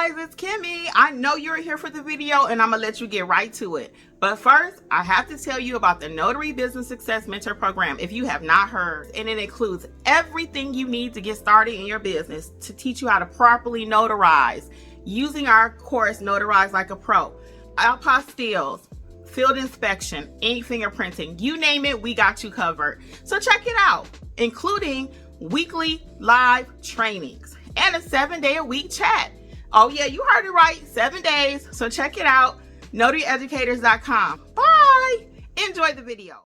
guys, it's Kimmi. I know you're here for the video and I'm gonna let you get right to it. But first, I have to tell you about the Notary Business Success Mentor Program if you have not heard. And it includes everything you need to get started in your business to teach you how to properly notarize using our course, Notarize Like a Pro. Apostilles, field inspection, ink fingerprinting, you name it, we got you covered. So check it out, including weekly live trainings and a 7-day-a-week chat. Oh yeah, you heard it right, 7 days. So check it out, notaryeducators.com. Bye. Enjoy the video.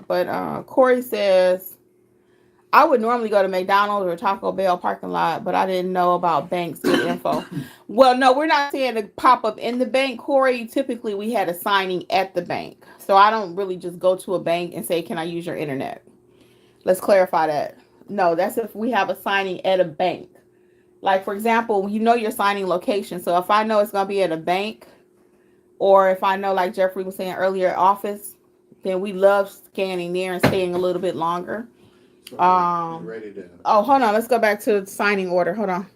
But Corey says, I would normally go to McDonald's or Taco Bell parking lot, but I didn't know about banks get info. Well, no, we're not saying to pop up in the bank, Corey. Typically, we had a signing at the bank. So I don't really just go to a bank and say, can I use your internet? Let's clarify that. No, that's if we have a signing at a bank. Like, for example, you know your signing location. So if I know it's going to be at a bank, or if I know, like Jeffrey was saying earlier, office, then we love scanning there and staying a little bit longer. So ready to, hold on, let's go back to the signing order. Hold on.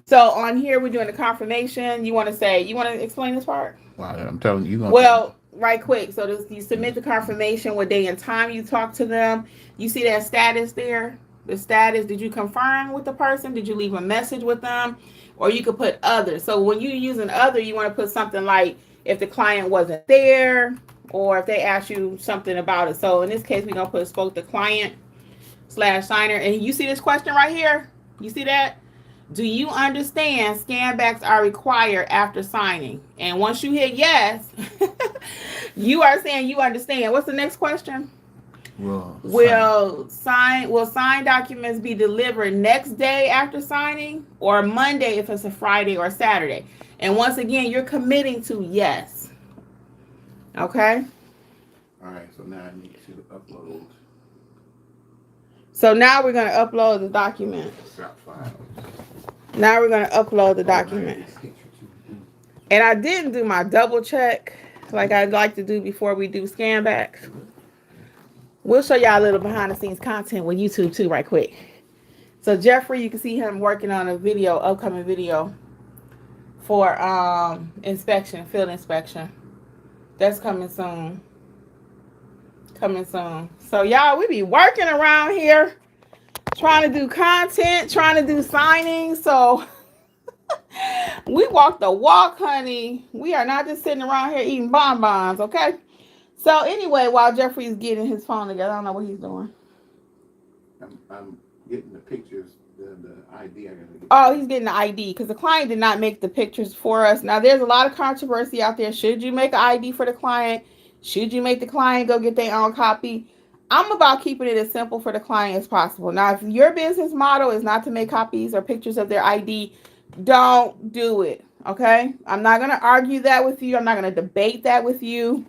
So on here we're doing the confirmation. You want to explain this part? Wow, I'm telling you. Well, right quick. So you submit the confirmation, what day and time you talk to them. You see that status there? The status, did you confirm with the person? Did you leave a message with them? Or you could put other. So when you're using other, you want to put something like if the client wasn't there, or if they ask you something about it. So in this case, we're going to put spoke to client /signer. And you see this question right here? You see that? Do you understand scan backs are required after signing? And once you hit yes, you are saying you understand. What's the next question? Will signed documents be delivered next day after signing, or Monday if it's a Friday or Saturday? And once again, you're committing to yes. Okay. All right. So now I need to upload. So now we're going to upload the document. Now we're going to upload the document. And I didn't do my double check like I'd like to do before we do scan backs. We'll show y'all a little behind the scenes content with YouTube too right quick. So Jeffrey, you can see him working on a video, upcoming video for inspection, field inspection. That's coming soon. So y'all, we be working around here, trying to do content, trying to do signings. So we walk the walk, honey. We are not just sitting around here eating bonbons, okay? So anyway, while Jeffrey's getting his phone together, I don't know what he's doing. I'm getting the pictures, the ID. I gotta get. Oh, he's getting the ID because the client did not make the pictures for us. Now, there's a lot of controversy out there. Should you make an ID for the client? Should you make the client go get their own copy? I'm about keeping it as simple for the client as possible. Now, if your business model is not to make copies or pictures of their ID, don't do it, okay? I'm not going to argue that with you. I'm not going to debate that with you.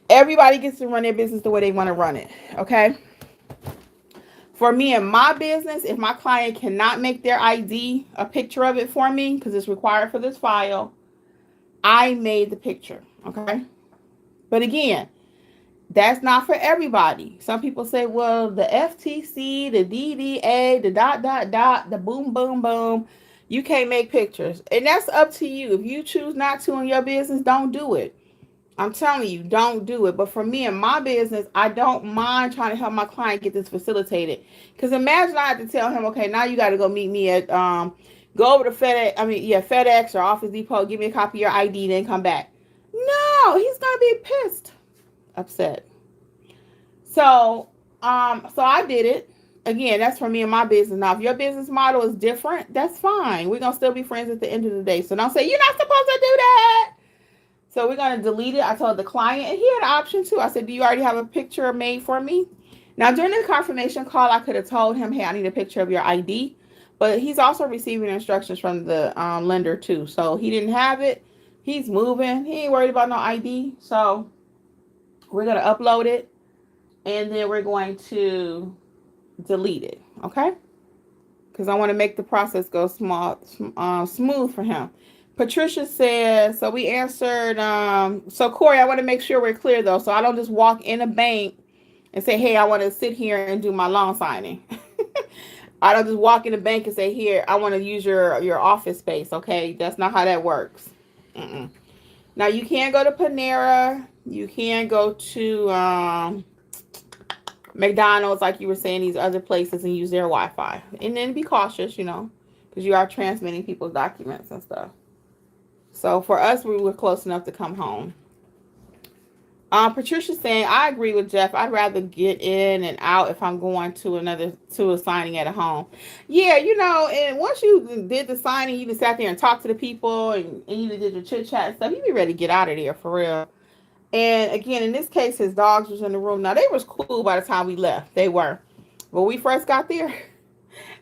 Everybody gets to run their business the way they want to run it, okay? For me and my business, if my client cannot make their ID, a picture of it for me, because it's required for this file, I made the picture, okay? But again, that's not for everybody. Some people say, well, the FTC, the DDA, the ... the boom, boom, boom, you can't make pictures. And that's up to you. If you choose not to in your business, don't do it. I'm telling you, don't do it. But for me and my business, I don't mind trying to help my client get this facilitated. Because imagine I had to tell him, okay, now you got to go meet me at, go over to FedEx or Office Depot, give me a copy of your ID, then come back. No, he's going to be pissed, upset. So I did it. Again, that's for me and my business. Now, if your business model is different, that's fine. We're going to still be friends at the end of the day. So don't say, you're not supposed to do that. So we're going to delete it. I told the client, and he had an option too. I said, do you already have a picture made for me? Now, during the confirmation call, I could have told him, hey, I need a picture of your ID. But he's also receiving instructions from the lender too. So he didn't have it. He's moving. He ain't worried about no ID. So we're going to upload it. And then we're going to delete it. Okay? Because I want to make the process go smooth for him. Patricia says, so we answered, so Corey, I want to make sure we're clear though. So I don't just walk in a bank and say, hey, I want to sit here and do my loan signing. I don't just walk in the bank and say, here, I want to use your office space. Okay. That's not how that works. Mm-mm. Now you can go to Panera. You can go to, McDonald's, like you were saying, these other places, and use their Wi-Fi. And then be cautious, because you are transmitting people's documents and stuff. So for us, we were close enough to come home. Patricia's saying, I agree with Jeff. I'd rather get in and out if I'm going to a signing at a home. Yeah, and once you did the signing, you just sat there and talked to the people, and you did your chit chat and stuff, you'd be ready to get out of there for real. And again, in this case, his dogs was in the room. Now, they was cool by the time we left. They were. When we first got there,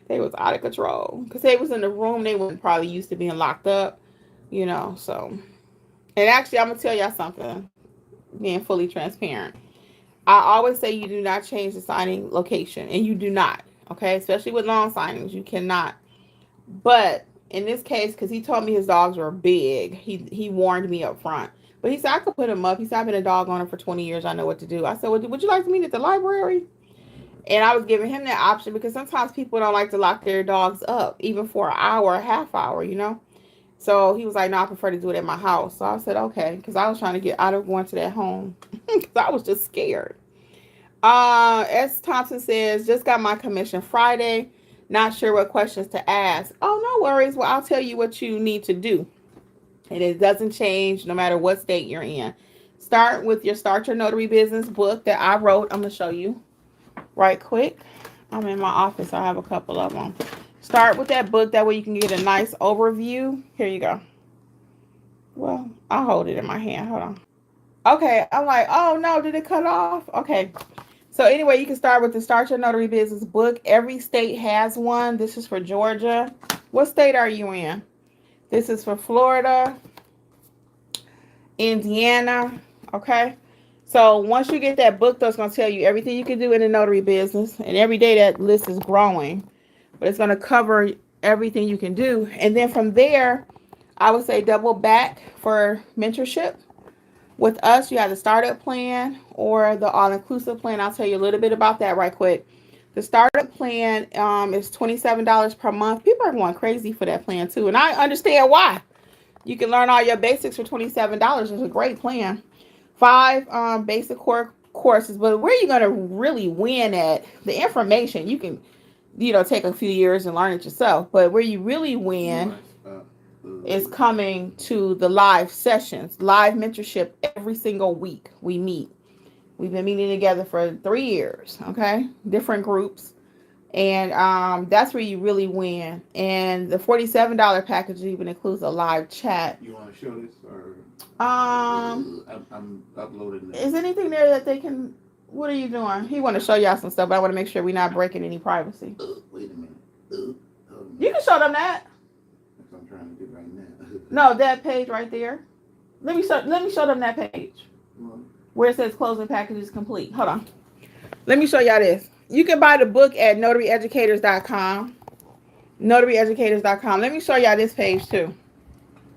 they was out of control. Because they was in the room. They weren't probably used to being locked up, so. And actually, I'm going to tell y'all something, being fully transparent. I always say you do not change the signing location. And you do not. Okay? Especially with loan signings. You cannot. But in this case, because he told me his dogs were big, he warned me up front. But he said, I could put him up. He said, I've been a dog owner for 20 years. I know what to do. I said, well, would you like to meet at the library? And I was giving him that option because sometimes people don't like to lock their dogs up, even for an hour, a half hour, So he was like, no, I prefer to do it at my house. So I said, okay, because I was trying to get out of going to that home because I was just scared. S. Thompson says, just got my commission Friday. Not sure what questions to ask. Oh, no worries. Well, I'll tell you what you need to do. And it doesn't change no matter what state you're in. Start with your Start Your Notary Business book that I wrote. I'm going to show you right quick. I'm in my office. I have a couple of them. Start with that book. That way you can get a nice overview. Here you go. Well, I'll hold it in my hand. Hold on. Okay. I'm like, oh, no. Did it cut off? Okay. So anyway, you can start with the Start Your Notary Business book. Every state has one. This is for Georgia. What state are you in? This is for Florida, Indiana, okay? So once you get that book, that's going to tell you everything you can do in the notary business. And every day that list is growing. But it's going to cover everything you can do. And then from there, I would say double back for mentorship. With us, you have the startup plan or the all-inclusive plan. I'll tell you a little bit about that right quick. The startup plan is $27 per month. People are going crazy for that plan too. And I understand why. You can learn all your basics for $27. It's a great plan. 5 basic core courses. But where you're going to really win at, the information, you can, take a few years and learn it yourself. But where you really win is coming to the live sessions, live mentorship every single week we meet. We've been meeting together for 3 years, okay? Different groups. And that's where you really win. And the $47 package even includes a live chat. You want to show this? Or I'm uploading this. Is anything there that they can... What are you doing? He want to show y'all some stuff, but I want to make sure we're not breaking any privacy. Wait a minute. You can show them that. That's what I'm trying to do right now. No, that page right there. Let me show them that page. Where it says closing packages complete. Hold on. Let me show y'all this. You can buy the book at notaryeducators.com. Notaryeducators.com. Let me show y'all this page too.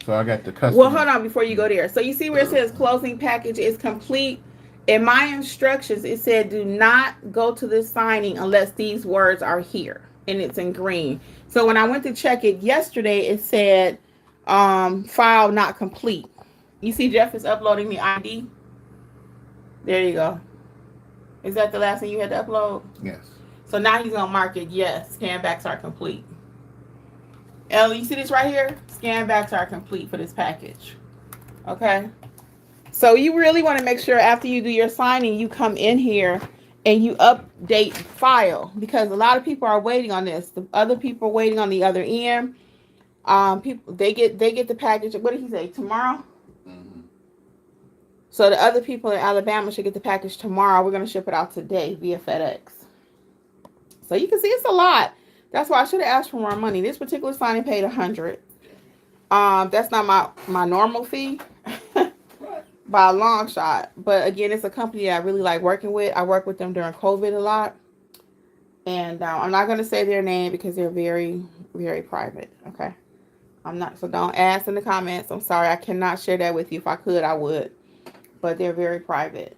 So I got the custom. Well, hold on before you go there. So you see where it says closing package is complete? In my instructions, it said do not go to this signing unless these words are here. And it's in green. So when I went to check it yesterday, it said file not complete. You see Jeff is uploading the ID? There you go. Is that the last thing you had to upload? Yes. So now he's going to mark it, yes, scan backs are complete. Ellie, you see this right here? Scan backs are complete for this package. Okay? So you really want to make sure after you do your signing, you come in here and you update file. Because a lot of people are waiting on this. The other people are waiting on the other end. People they get the package. What did he say? Tomorrow? So the other people in Alabama should get the package tomorrow. We're going to ship it out today via FedEx. So you can see it's a lot. That's why I should have asked for more money. This particular signing paid $100. That's not my normal fee by a long shot. But again, it's a company that I really like working with. I worked with them during COVID a lot. And I'm not going to say their name because they're very, very private. Okay. I'm not, so don't ask in the comments. I'm sorry, I cannot share that with you. If I could, I would. But they're very private.